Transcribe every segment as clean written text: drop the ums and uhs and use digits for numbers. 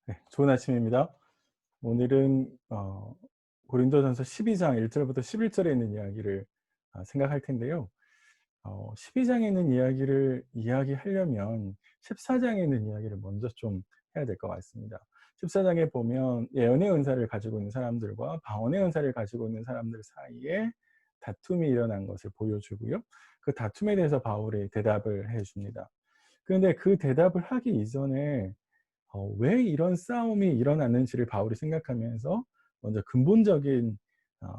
네, 좋은 아침입니다. 오늘은 고린도전서 12장 1절부터 11절에 있는 이야기를 생각할 텐데요. 12장에 있는 이야기를 이야기하려면 14장에 있는 이야기를 먼저 좀 해야 될 것 같습니다. 14장에 보면 예언의 은사를 가지고 있는 사람들과 방언의 은사를 가지고 있는 사람들 사이에 다툼이 일어난 것을 보여주고요. 그 다툼에 대해서 바울이 대답을 해 줍니다. 그런데 그 대답을 하기 이전에 왜 이런 싸움이 일어났는지를 바울이 생각하면서 먼저 근본적인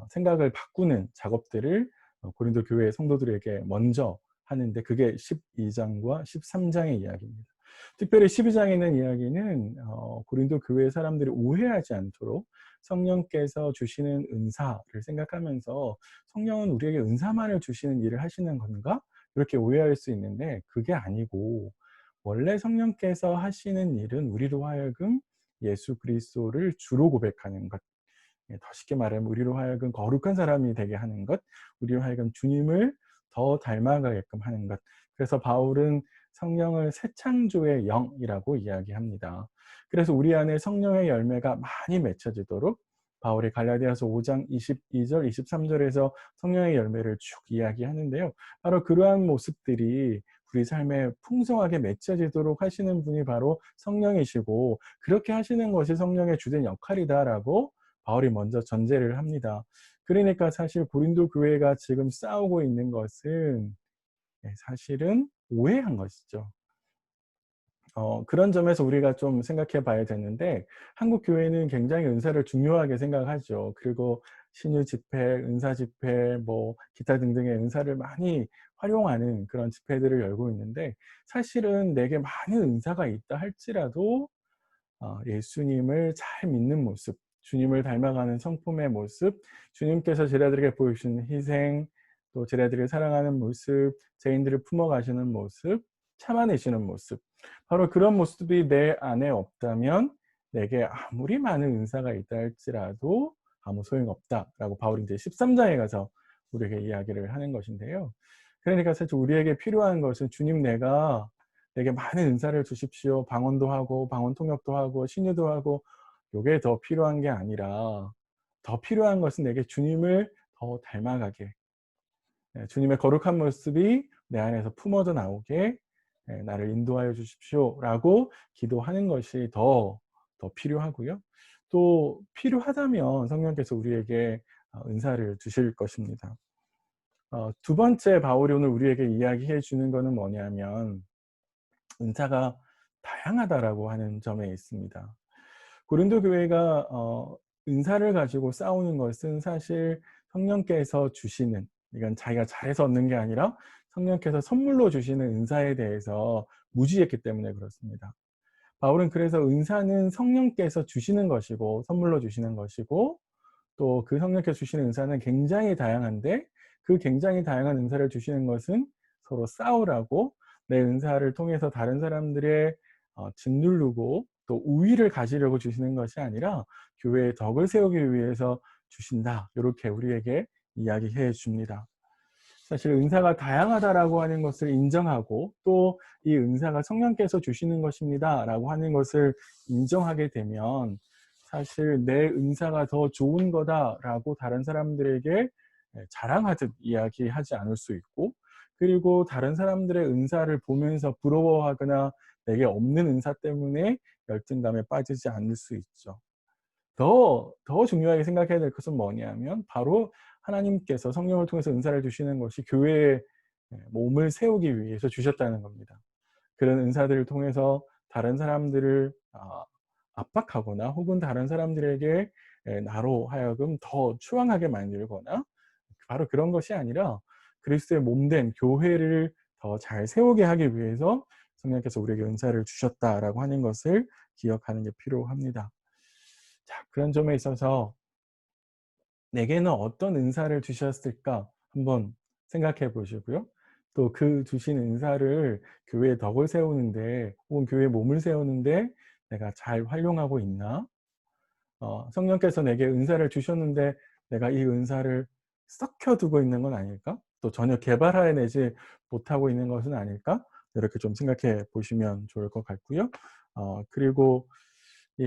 생각을 바꾸는 작업들을 고린도 교회 성도들에게 먼저 하는데, 그게 12장과 13장의 이야기입니다. 특별히 12장에 있는 이야기는 고린도 교회 사람들이 오해하지 않도록 성령께서 주시는 은사를 생각하면서 '성령은 우리에게 은사만을 주시는 일을 하시는 건가?' 이렇게 오해할 수 있는데, 그게 아니고 원래 성령께서 하시는 일은 우리로 하여금 예수 그리스도를 주로 고백하는 것, 더 쉽게 말하면 우리로 하여금 거룩한 사람이 되게 하는 것, 우리로 하여금 주님을 더 닮아가게끔 하는 것. 그래서 바울은 성령을 새 창조의 영이라고 이야기합니다. 그래서 우리 안에 성령의 열매가 많이 맺혀지도록 바울이 갈라디아서 5장 22절 23절에서 성령의 열매를 쭉 이야기하는데요. 바로 그러한 모습들이 우리 삶에 풍성하게 맺혀지도록 하시는 분이 바로 성령이시고, 그렇게 하시는 것이 성령의 주된 역할이다라고 바울이 먼저 전제를 합니다. 그러니까 사실 고린도 교회가 지금 싸우고 있는 것은 사실은 오해한 것이죠. 그런 점에서 우리가 좀 생각해 봐야 되는데, 한국 교회는 굉장히 은사를 중요하게 생각하죠. 그리고 신유 집회, 은사 집회, 뭐 기타 등등의 은사를 많이 활용하는 그런 집회들을 열고 있는데, 사실은 내게 많은 은사가 있다 할지라도 예수님을 잘 믿는 모습, 주님을 닮아가는 성품의 모습, 주님께서 제자들에게 보여주신 희생, 또 제자들을 사랑하는 모습, 죄인들을 품어가시는 모습, 참아내시는 모습, 바로 그런 모습이 내 안에 없다면 내게 아무리 많은 은사가 있다 할지라도 아무 소용없다라고 바울이 이제 13장에 가서 우리에게 이야기를 하는 것인데요. 그러니까 사실 우리에게 필요한 것은 주님, 내게 많은 은사를 주십시오. 방언도 하고 방언 통역도 하고 신유도 하고, 요게 더 필요한 게 아니라, 더 필요한 것은 내게 주님을 더 닮아가게, 주님의 거룩한 모습이 내 안에서 품어져 나오게 나를 인도하여 주십시오라고 기도하는 것이 더 필요하고요. 또 필요하다면 성령께서 우리에게 은사를 주실 것입니다. 두 번째 바울이 오늘 우리에게 이야기해 주는 거는 뭐냐면, 은사가 다양하다라고 하는 점에 있습니다. 고린도 교회가 은사를 가지고 싸우는 것은 사실 성령께서 주시는, 이건 자기가 잘해서 얻는 게 아니라 성령께서 선물로 주시는 은사에 대해서 무지했기 때문에 그렇습니다. 바울은 그래서 은사는 성령께서 주시는 것이고 선물로 주시는 것이고, 또 그 성령께서 주시는 은사는 굉장히 다양한데, 그 굉장히 다양한 은사를 주시는 것은 서로 싸우라고, 내 은사를 통해서 다른 사람들의 짓누르고 또 우위를 가지려고 주시는 것이 아니라 교회의 덕을 세우기 위해서 주신다, 이렇게 우리에게 이야기해 줍니다. 사실 은사가 다양하다라고 하는 것을 인정하고, 또 이 은사가 성령께서 주시는 것입니다라고 하는 것을 인정하게 되면, 사실 내 은사가 더 좋은 거다라고 다른 사람들에게 자랑하듯 이야기하지 않을 수 있고, 그리고 다른 사람들의 은사를 보면서 부러워하거나 내게 없는 은사 때문에 열등감에 빠지지 않을 수 있죠. 더 중요하게 생각해야 될 것은 뭐냐면, 바로 하나님께서 성령을 통해서 은사를 주시는 것이 교회의 몸을 세우기 위해서 주셨다는 겁니다. 그런 은사들을 통해서 다른 사람들을 압박하거나, 혹은 다른 사람들에게 나로 하여금 더 추앙하게 만들거나, 바로 그런 것이 아니라 그리스도의 몸된 교회를 더 잘 세우게 하기 위해서 성령께서 우리에게 은사를 주셨다라고 하는 것을 기억하는 게 필요합니다. 자, 그런 점에 있어서 '내게는 어떤 은사를 주셨을까?' 한번 생각해 보시고요. 또 그 주신 은사를 교회의 덕을 세우는데, 혹은 교회의 몸을 세우는데 내가 잘 활용하고 있나? 성령께서 내게 은사를 주셨는데 내가 이 은사를 썩혀 두고 있는 건 아닐까? 또 전혀 개발해 내지 못하고 있는 것은 아닐까? 이렇게 좀 생각해 보시면 좋을 것 같고요. 그리고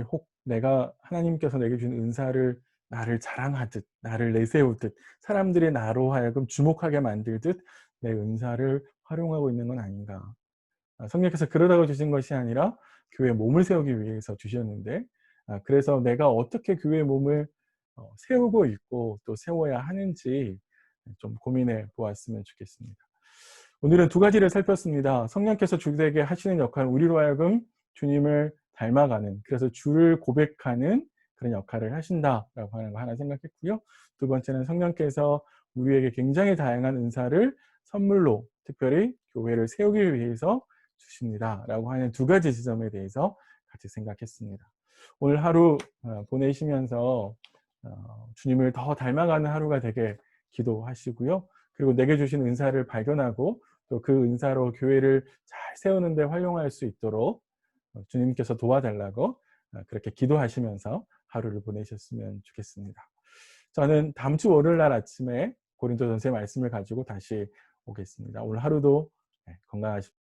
혹 내가 하나님께서 내게 준 은사를 나를 자랑하듯 나를 내세우듯 사람들이 나로 하여금 주목하게 만들듯 내 은사를 활용하고 있는 건 아닌가. 성령께서 그러라고 주신 것이 아니라 교회의 몸을 세우기 위해서 주셨는데, 그래서 내가 어떻게 교회의 몸을 세우고 있고 또 세워야 하는지 좀 고민해 보았으면 좋겠습니다. 오늘은 두 가지를 살폈습니다. 성령께서 주되게 하시는 역할은 우리로 하여금 주님을 닮아가는, 그래서 주를 고백하는 그런 역할을 하신다라고 하는 거 하나 생각했고요. 두 번째는 성령께서 우리에게 굉장히 다양한 은사를 선물로 특별히 교회를 세우기 위해서 주십니다라고 하는 두 가지 지점에 대해서 같이 생각했습니다. 오늘 하루 보내시면서 주님을 더 닮아가는 하루가 되게 기도하시고요. 그리고 내게 주신 은사를 발견하고 또 그 은사로 교회를 잘 세우는 데 활용할 수 있도록 주님께서 도와달라고 그렇게 기도하시면서 하루를 보내셨으면 좋겠습니다. 저는 다음 주 월요일 날 아침에 고린도전서의 말씀을 가지고 다시 오겠습니다. 오늘 하루도 건강하십시오.